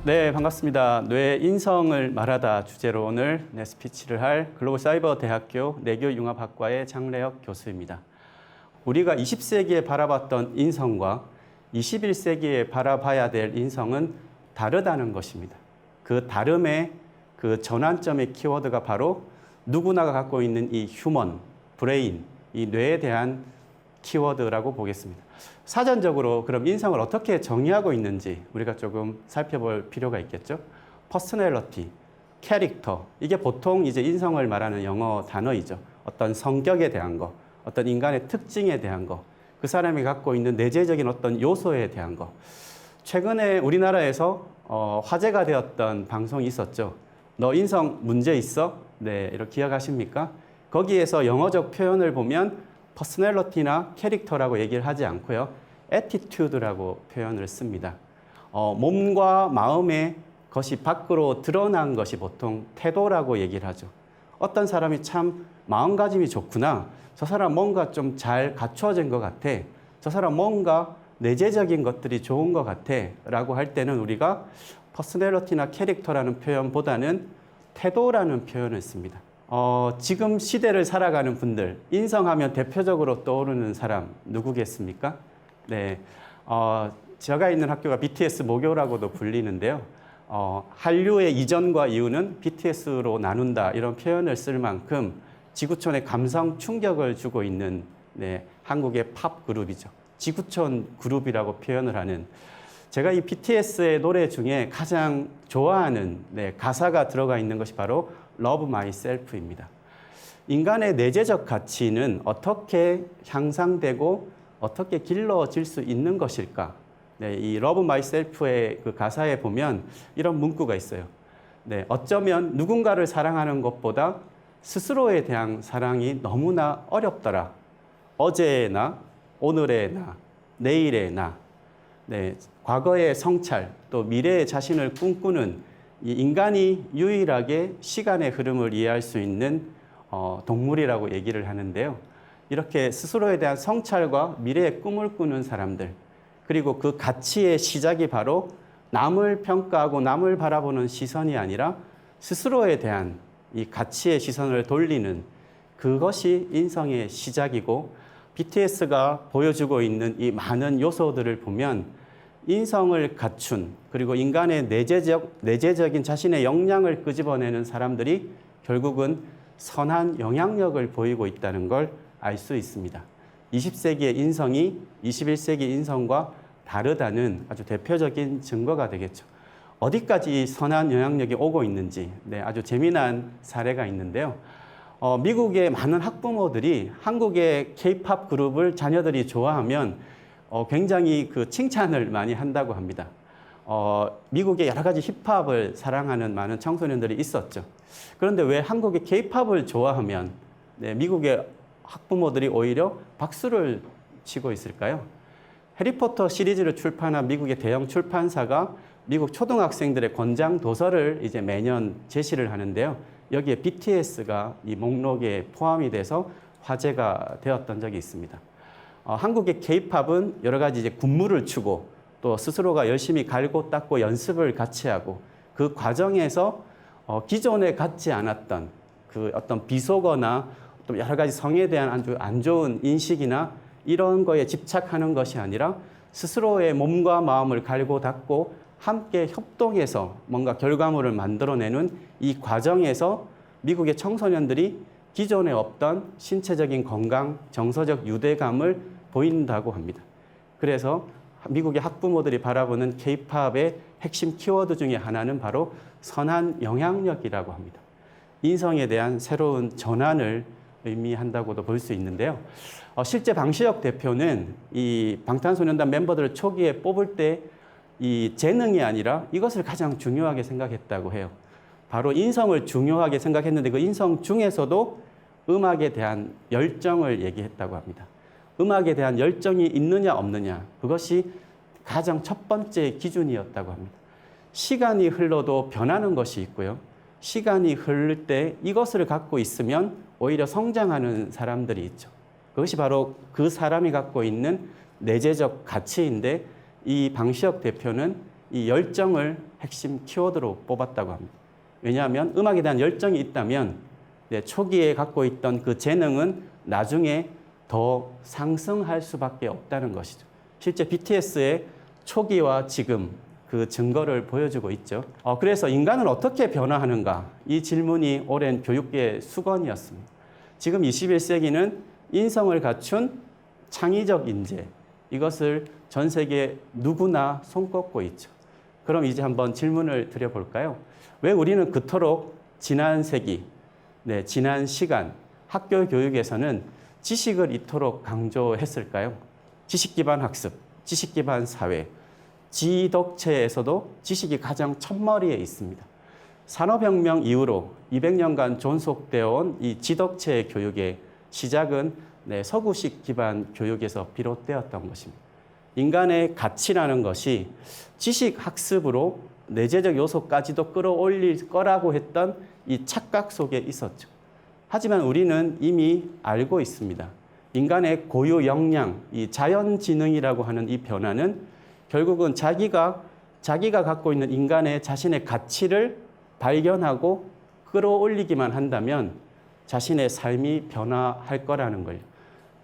네, 반갑습니다. 뇌 인성을 말하다 주제로 오늘 스피치를 할 글로벌 사이버 대학교 내교융합학과의 장래혁 교수입니다. 우리가 20세기에 바라봤던 인성과 21세기에 바라봐야 될 인성은 다르다는 것입니다. 그 다름의 그 전환점의 키워드가 바로 누구나가 갖고 있는 이 휴먼, 브레인, 이 뇌에 대한 키워드라고 보겠습니다. 사전적으로 그럼 인성을 어떻게 정의하고 있는지 우리가 조금 살펴볼 필요가 있겠죠. 퍼스널리티, 캐릭터, 이게 보통 이제 인성을 말하는 영어 단어이죠. 어떤 성격에 대한 거, 어떤 인간의 특징에 대한 거, 그 사람이 갖고 있는 내재적인 어떤 요소에 대한 거. 최근에 우리나라에서 화제가 되었던 방송이 있었죠. 너 인성 문제 있어? 네, 이렇게 기억하십니까? 거기에서 영어적 표현을 보면 퍼스널리티나 캐릭터라고 얘기를 하지 않고요. 애티튜드라고 표현을 씁니다. 몸과 마음의 것이 밖으로 드러난 것이 보통 태도라고 얘기를 하죠. 어떤 사람이 참 마음가짐이 좋구나. 저 사람 뭔가 좀 잘 갖추어진 것 같아. 저 사람 뭔가 내재적인 것들이 좋은 것 같아. 라고 할 때는 우리가 퍼스널리티나 캐릭터라는 표현보다는 태도라는 표현을 씁니다. 지금 시대를 살아가는 분들, 인성하면 대표적으로 떠오르는 사람 누구겠습니까? 네, 제가 있는 학교가 BTS 모교라고도 불리는데요. 한류의 이전과 이후는 BTS로 나눈다 이런 표현을 쓸 만큼 지구촌에 감성 충격을 주고 있는 한국의 팝 그룹이죠. 지구촌 그룹이라고 표현을 하는, 제가 이 BTS의 노래 중에 가장 좋아하는 가사가 들어가 있는 것이 바로 Love Myself입니다. 인간의 내재적 가치는 어떻게 향상되고 어떻게 길러질 수 있는 것일까? 이 Love Myself의 그 가사에 보면 이런 문구가 있어요. 어쩌면 누군가를 사랑하는 것보다 스스로에 대한 사랑이 너무나 어렵더라. 어제의 나, 오늘의 나, 내일의 나, 과거의 성찰, 또 미래의 자신을 꿈꾸는 이 인간이 유일하게 시간의 흐름을 이해할 수 있는 동물이라고 얘기를 하는데요. 이렇게 스스로에 대한 성찰과 미래의 꿈을 꾸는 사람들, 그리고 그 가치의 시작이 바로 남을 평가하고 남을 바라보는 시선이 아니라 스스로에 대한 이 가치의 시선을 돌리는 그것이 인성의 시작이고, BTS가 보여주고 있는 이 많은 요소들을 보면 인성을 갖춘, 그리고 인간의 내재적인 자신의 역량을 끄집어내는 사람들이 결국은 선한 영향력을 보이고 있다는 걸 알 수 있습니다. 20세기의 인성이 21세기 인성과 다르다는 아주 대표적인 증거가 되겠죠. 어디까지 선한 영향력이 오고 있는지 아주 재미난 사례가 있는데요. 미국의 많은 학부모들이 한국의 K-팝 그룹을 자녀들이 좋아하면 굉장히 그 칭찬을 많이 한다고 합니다. 미국의 여러 가지 힙합을 사랑하는 많은 청소년들이 있었죠. 그런데 왜 한국의 K-팝을 좋아하면 미국의 학부모들이 오히려 박수를 치고 있을까요? 해리포터 시리즈를 출판한 미국의 대형 출판사가 미국 초등학생들의 권장 도서를 이제 매년 제시를 하는데요. 여기에 BTS가 이 목록에 포함이 돼서 화제가 되었던 적이 있습니다. 한국의 K-팝은 여러 가지 이제 군무를 추고 또 스스로가 열심히 갈고 닦고 연습을 같이 하고, 그 과정에서 기존에 갖지 않았던 그 어떤 비속어나 또 여러 가지 성에 대한 아주 안 좋은 인식이나 이런 거에 집착하는 것이 아니라 스스로의 몸과 마음을 갈고 닦고 함께 협동해서 뭔가 결과물을 만들어내는 이 과정에서 미국의 청소년들이 기존에 없던 신체적인 건강, 정서적 유대감을 보인다고 합니다. 그래서 미국의 학부모들이 바라보는 K-팝의 핵심 키워드 중에 하나는 바로 선한 영향력이라고 합니다. 인성에 대한 새로운 전환을 의미한다고도 볼 수 있는데요. 실제 방시혁 대표는 이 방탄소년단 멤버들을 초기에 뽑을 때 이 재능이 아니라 이것을 가장 중요하게 생각했다고 해요. 바로 인성을 중요하게 생각했는데 그 인성 중에서도 음악에 대한 열정을 얘기했다고 합니다. 음악에 대한 열정이 있느냐 없느냐, 그것이 가장 첫 번째 기준이었다고 합니다. 시간이 흘러도 변하는 것이 있고요. 시간이 흐를 때 이것을 갖고 있으면 오히려 성장하는 사람들이 있죠. 그것이 바로 그 사람이 갖고 있는 내재적 가치인데, 이 방시혁 대표는 이 열정을 핵심 키워드로 뽑았다고 합니다. 왜냐하면 음악에 대한 열정이 있다면 초기에 갖고 있던 그 재능은 나중에 더 상승할 수밖에 없다는 것이죠. 실제 BTS의 초기와 지금 그 증거를 보여주고 있죠. 그래서 인간은 어떻게 변화하는가? 이 질문이 오랜 교육계의 수건이었습니다. 지금 21세기는 인성을 갖춘 창의적 인재, 이것을 전 세계 누구나 손꼽고 있죠. 그럼 이제 한번 질문을 드려볼까요? 왜 우리는 그토록 지난 세기, 지난 시간, 학교 교육에서는 지식을 이토록 강조했을까요? 지식 기반 학습, 지식 기반 사회, 지덕체에서도 지식이 가장 첫머리에 있습니다. 산업혁명 이후로 200년간 존속되어 온 이 지덕체 교육의 시작은 서구식 기반 교육에서 비롯되었던 것입니다. 인간의 가치라는 것이 지식 학습으로 내재적 요소까지도 끌어올릴 거라고 했던 이 착각 속에 있었죠. 하지만 우리는 이미 알고 있습니다. 인간의 고유 역량, 이 자연지능이라고 하는 이 변화는 결국은 자기가 갖고 있는 인간의 자신의 가치를 발견하고 끌어올리기만 한다면 자신의 삶이 변화할 거라는 거예요.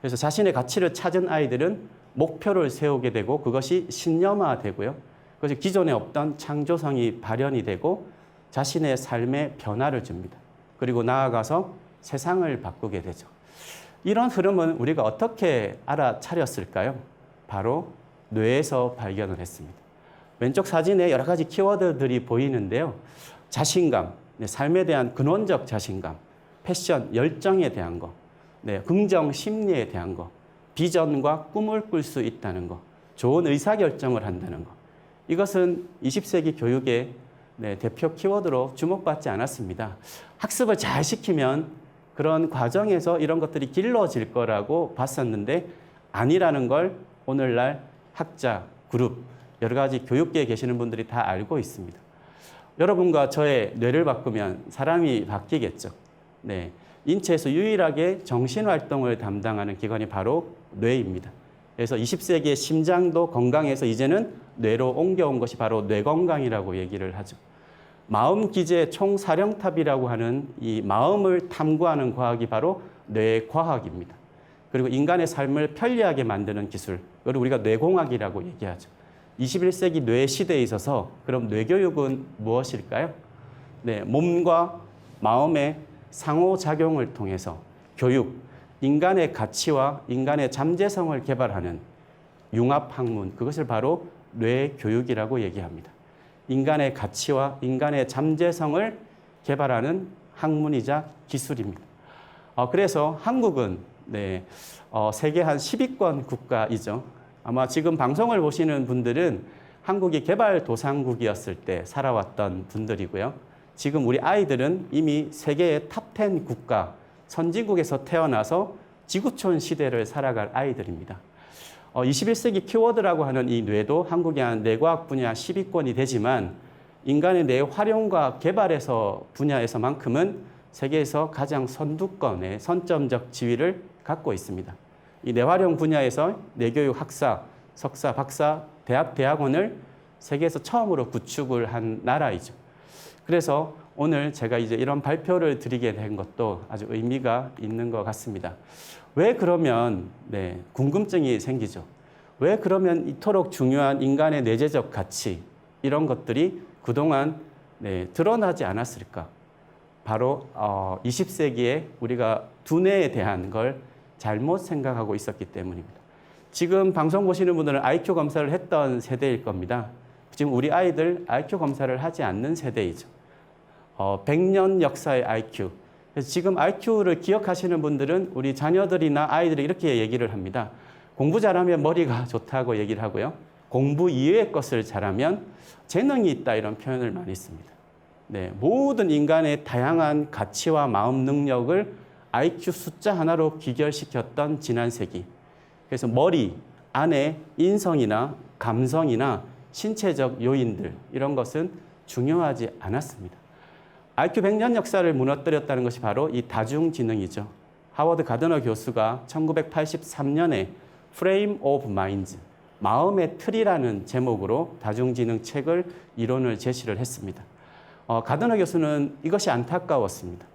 그래서 자신의 가치를 찾은 아이들은 목표를 세우게 되고 그것이 신념화되고요. 그것이 기존에 없던 창조성이 발현이 되고 자신의 삶에 변화를 줍니다. 그리고 나아가서 세상을 바꾸게 되죠. 이런 흐름은 우리가 어떻게 알아차렸을까요? 바로 뇌에서 발견을 했습니다. 왼쪽 사진에 여러 가지 키워드들이 보이는데요. 자신감, 삶에 대한 근원적 자신감, 패션, 열정에 대한 거, 긍정 심리에 대한 거, 비전과 꿈을 꿀 수 있다는 거, 좋은 의사결정을 한다는 거. 이것은 20세기 교육의 대표 키워드로 주목받지 않았습니다. 학습을 잘 시키면 그런 과정에서 이런 것들이 길러질 거라고 봤었는데 아니라는 걸 오늘날 학자, 그룹, 여러 가지 교육계에 계시는 분들이 다 알고 있습니다. 여러분과 저의 뇌를 바꾸면 사람이 바뀌겠죠. 인체에서 유일하게 정신활동을 담당하는 기관이 바로 뇌입니다. 그래서 20세기의 심장도 건강해서 이제는 뇌로 옮겨온 것이 바로 뇌건강이라고 얘기를 하죠. 마음기제 총사령탑이라고 하는 이 마음을 탐구하는 과학이 바로 뇌과학입니다. 그리고 인간의 삶을 편리하게 만드는 기술, 그걸 우리가 뇌공학이라고 얘기하죠. 21세기 뇌 시대에 있어서 그럼 뇌교육은 무엇일까요? 몸과 마음의 상호작용을 통해서 교육, 인간의 가치와 인간의 잠재성을 개발하는 융합학문, 그것을 바로 뇌교육이라고 얘기합니다. 인간의 가치와 인간의 잠재성을 개발하는 학문이자 기술입니다. 그래서 한국은 세계 한 10위권 국가이죠. 아마 지금 방송을 보시는 분들은 한국이 개발도상국이었을 때 살아왔던 분들이고요. 지금 우리 아이들은 이미 세계의 탑10 국가, 선진국에서 태어나서 지구촌 시대를 살아갈 아이들입니다. 21세기 키워드라고 하는 이 뇌도 한국의 한 뇌과학 분야 10위권이 되지만 인간의 뇌 활용과 개발에서 분야에서만큼은 세계에서 가장 선두권의 선점적 지위를 갖고 있습니다. 이 뇌활용 분야에서 뇌교육 학사, 석사, 박사, 대학원을 세계에서 처음으로 구축을 한 나라이죠. 그래서 오늘 제가 이제 이런 발표를 드리게 된 것도 아주 의미가 있는 것 같습니다. 왜 그러면 궁금증이 생기죠. 왜 그러면 이토록 중요한 인간의 내재적 가치 이런 것들이 그동안 드러나지 않았을까? 바로 20세기에 우리가 두뇌에 대한 걸 잘못 생각하고 있었기 때문입니다. 지금 방송 보시는 분들은 IQ 검사를 했던 세대일 겁니다. 지금 우리 아이들 IQ 검사를 하지 않는 세대이죠. 100년 역사의 IQ. 그래서 지금 IQ를 기억하시는 분들은 우리 자녀들이나 아이들이 이렇게 얘기를 합니다. 공부 잘하면 머리가 좋다고 얘기를 하고요. 공부 이외의 것을 잘하면 재능이 있다 이런 표현을 많이 씁니다. 모든 인간의 다양한 가치와 마음 능력을 IQ 숫자 하나로 귀결시켰던 지난 세기. 그래서 머리 안에 인성이나 감성이나 신체적 요인들 이런 것은 중요하지 않았습니다. IQ 100년 역사를 무너뜨렸다는 것이 바로 이 다중지능이죠. 하워드 가드너 교수가 1983년에 Frame of Minds, 마음의 틀이라는 제목으로 다중지능 책을 이론을 제시를 했습니다. 가드너 교수는 이것이 안타까웠습니다.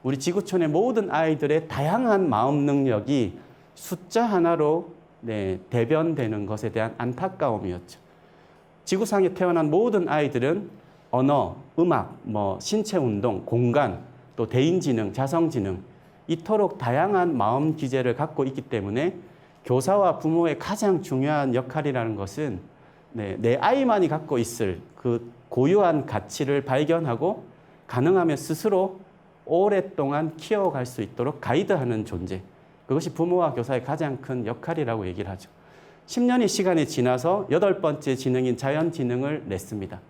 우리 지구촌의 모든 아이들의 다양한 마음 능력이 숫자 하나로 대변되는 것에 대한 안타까움이었죠. 지구상에 태어난 모든 아이들은 언어, 음악, 신체 운동, 공간, 또 대인지능, 자성지능 이토록 다양한 마음 기제를 갖고 있기 때문에 교사와 부모의 가장 중요한 역할이라는 것은 내 아이만이 갖고 있을 그 고유한 가치를 발견하고 가능하면 스스로 오랫동안 키워갈 수 있도록 가이드하는 존재. 그것이 부모와 교사의 가장 큰 역할이라고 얘기를 하죠. 10년의 시간이 지나서 8번째 지능인 자연지능을 냈습니다.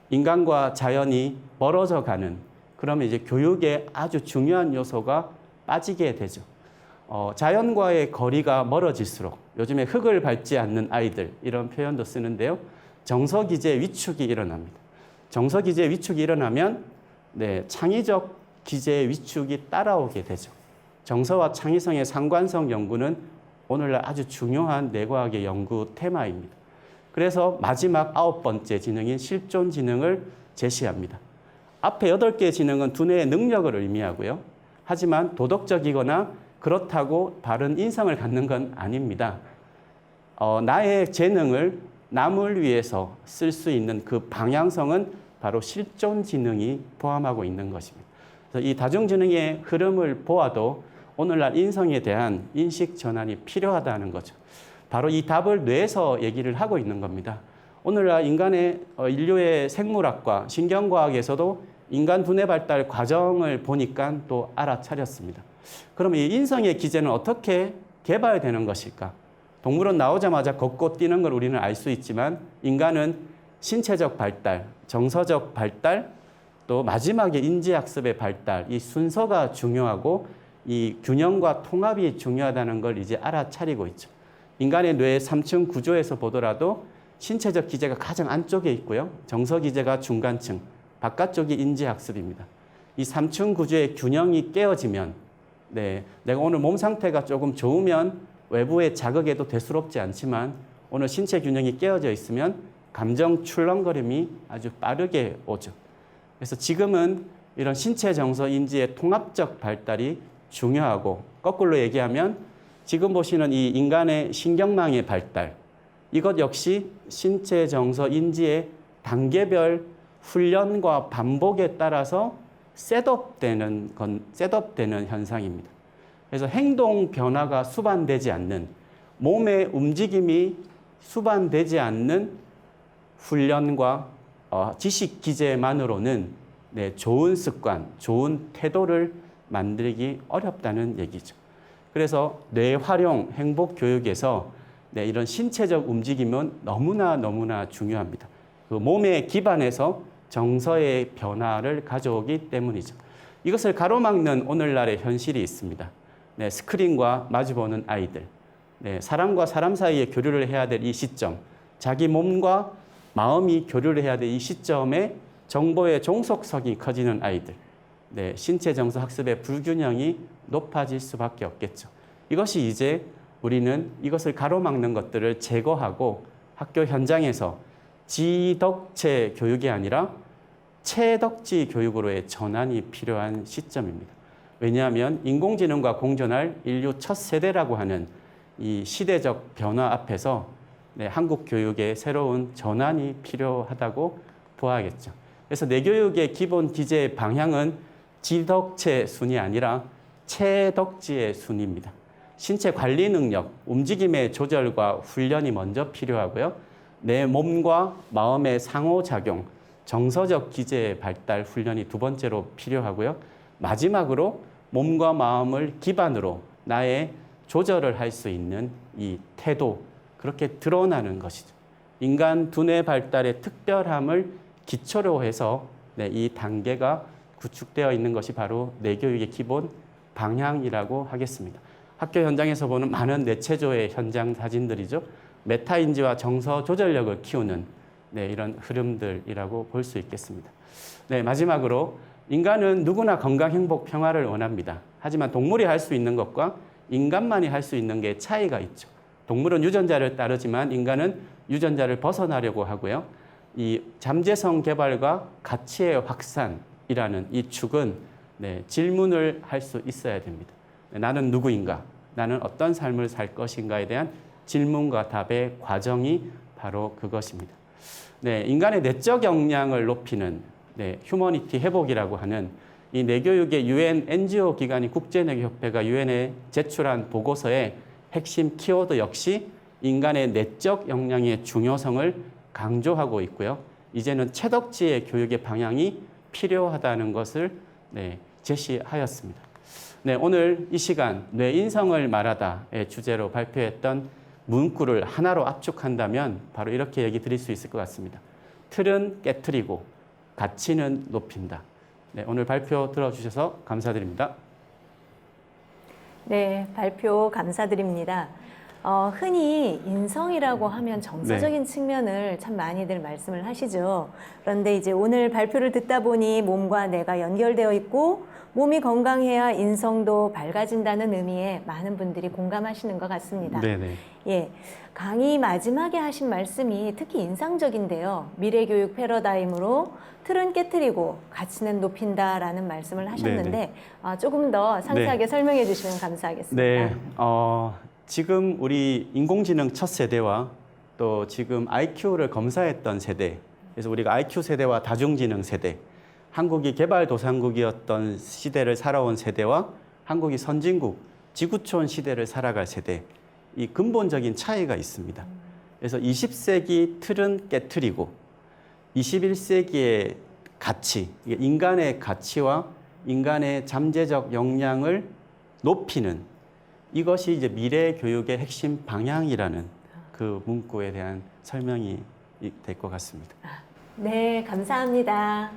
인간과 자연이 멀어져 가는, 그러면 이제 교육의 아주 중요한 요소가 빠지게 되죠. 자연과의 거리가 멀어질수록 요즘에 흙을 밟지 않는 아이들 이런 표현도 쓰는데요. 정서기제 위축이 일어납니다. 정서기제 위축이 일어나면 창의적 기제의 위축이 따라오게 되죠. 정서와 창의성의 상관성 연구는 오늘날 아주 중요한 뇌과학의 연구 테마입니다. 그래서 마지막 9번째 지능인 실존 지능을 제시합니다. 앞에 8개의 지능은 두뇌의 능력을 의미하고요. 하지만 도덕적이거나 그렇다고 바른 인성을 갖는 건 아닙니다. 나의 재능을 남을 위해서 쓸 수 있는 그 방향성은 바로 실존 지능이 포함하고 있는 것입니다. 그래서 이 다중지능의 흐름을 보아도 오늘날 인성에 대한 인식 전환이 필요하다는 거죠. 바로 이 답을 뇌에서 얘기를 하고 있는 겁니다. 오늘날 인류의 생물학과 신경과학에서도 인간 두뇌 발달 과정을 보니까 또 알아차렸습니다. 그러면 이 인성의 기제는 어떻게 개발되는 것일까? 동물은 나오자마자 걷고 뛰는 걸 우리는 알 수 있지만 인간은 신체적 발달, 정서적 발달, 또 마지막에 인지학습의 발달, 이 순서가 중요하고 이 균형과 통합이 중요하다는 걸 이제 알아차리고 있죠. 인간의 뇌의 3층 구조에서 보더라도 신체적 기제가 가장 안쪽에 있고요. 정서 기제가 중간층, 바깥쪽이 인지학습입니다. 이 3층 구조의 균형이 깨어지면 내가 오늘 몸 상태가 조금 좋으면 외부의 자극에도 대수롭지 않지만 오늘 신체 균형이 깨어져 있으면 감정 출렁거림이 아주 빠르게 오죠. 그래서 지금은 이런 신체 정서 인지의 통합적 발달이 중요하고 거꾸로 얘기하면 지금 보시는 이 인간의 신경망의 발달 이것 역시 신체 정서 인지의 단계별 훈련과 반복에 따라서 셋업되는 현상입니다. 그래서 행동 변화가 수반되지 않는 몸의 움직임이 수반되지 않는 훈련과 지식 기제만으로는 좋은 습관, 좋은 태도를 만들기 어렵다는 얘기죠. 그래서 뇌 활용, 행복 교육에서 이런 신체적 움직임은 너무나 중요합니다. 그 몸의 기반에서 정서의 변화를 가져오기 때문이죠. 이것을 가로막는 오늘날의 현실이 있습니다. 스크린과 마주보는 아이들, 사람과 사람 사이에 교류를 해야 될 이 시점, 자기 몸과 마음이 교류를 해야 될 이 시점에 정보의 종속성이 커지는 아이들, 신체 정서 학습의 불균형이 높아질 수밖에 없겠죠. 이것이 이제 우리는 이것을 가로막는 것들을 제거하고 학교 현장에서 지덕체 교육이 아니라 체덕지 교육으로의 전환이 필요한 시점입니다. 왜냐하면 인공지능과 공존할 인류 첫 세대라고 하는 이 시대적 변화 앞에서 한국 교육의 새로운 전환이 필요하다고 보아야겠죠. 그래서 내교육의 기본 기제 방향은 지덕체 순이 아니라 체덕지의 순입니다. 신체 관리 능력, 움직임의 조절과 훈련이 먼저 필요하고요. 내 몸과 마음의 상호작용, 정서적 기제의 발달 훈련이 두 번째로 필요하고요. 마지막으로 몸과 마음을 기반으로 나의 조절을 할 수 있는 이 태도, 그렇게 드러나는 것이죠. 인간 두뇌 발달의 특별함을 기초로 해서 이 단계가 구축되어 있는 것이 바로 뇌교육의 기본 방향이라고 하겠습니다. 학교 현장에서 보는 많은 뇌체조의 현장 사진들이죠. 메타인지와 정서 조절력을 키우는 이런 흐름들이라고 볼 수 있겠습니다. 마지막으로 인간은 누구나 건강, 행복, 평화를 원합니다. 하지만 동물이 할 수 있는 것과 인간만이 할 수 있는 게 차이가 있죠. 동물은 유전자를 따르지만 인간은 유전자를 벗어나려고 하고요. 이 잠재성 개발과 가치의 확산이라는 이 축은 질문을 할 수 있어야 됩니다. 나는 누구인가? 나는 어떤 삶을 살 것인가에 대한 질문과 답의 과정이 바로 그것입니다. 인간의 내적 역량을 높이는 휴머니티 회복이라고 하는 이 내교육의 UN NGO 기관인 국제내교협회가 UN에 제출한 보고서의 핵심 키워드 역시 인간의 내적 역량의 중요성을 강조하고 있고요. 이제는 채덕지의 교육의 방향이 필요하다는 것을 제시하였습니다. 오늘 이 시간 뇌인성을 말하다의 주제로 발표했던 문구를 하나로 압축한다면 바로 이렇게 얘기 드릴 수 있을 것 같습니다. 틀은 깨트리고 가치는 높인다. 오늘 발표 들어주셔서 감사드립니다. 네, 발표 감사드립니다. 흔히 인성이라고 하면 정서적인 측면을 참 많이들 말씀을 하시죠. 그런데 이제 오늘 발표를 듣다 보니 몸과 뇌가 연결되어 있고 몸이 건강해야 인성도 밝아진다는 의미에 많은 분들이 공감하시는 것 같습니다. 네네. 예, 강의 마지막에 하신 말씀이 특히 인상적인데요. 미래교육 패러다임으로 틀은 깨트리고 가치는 높인다라는 말씀을 하셨는데 조금 더 상세하게 설명해 주시면 감사하겠습니다. 네, 지금 우리 인공지능 첫 세대와 또 지금 IQ를 검사했던 세대, 그래서 우리가 IQ 세대와 다중지능 세대, 한국이 개발도상국이었던 시대를 살아온 세대와 한국이 선진국, 지구촌 시대를 살아갈 세대, 이 근본적인 차이가 있습니다. 그래서 20세기 틀은 깨트리고 21세기의 가치, 인간의 가치와 인간의 잠재적 역량을 높이는 이것이 이제 미래 교육의 핵심 방향이라는 그 문구에 대한 설명이 될 것 같습니다. 네, 감사합니다.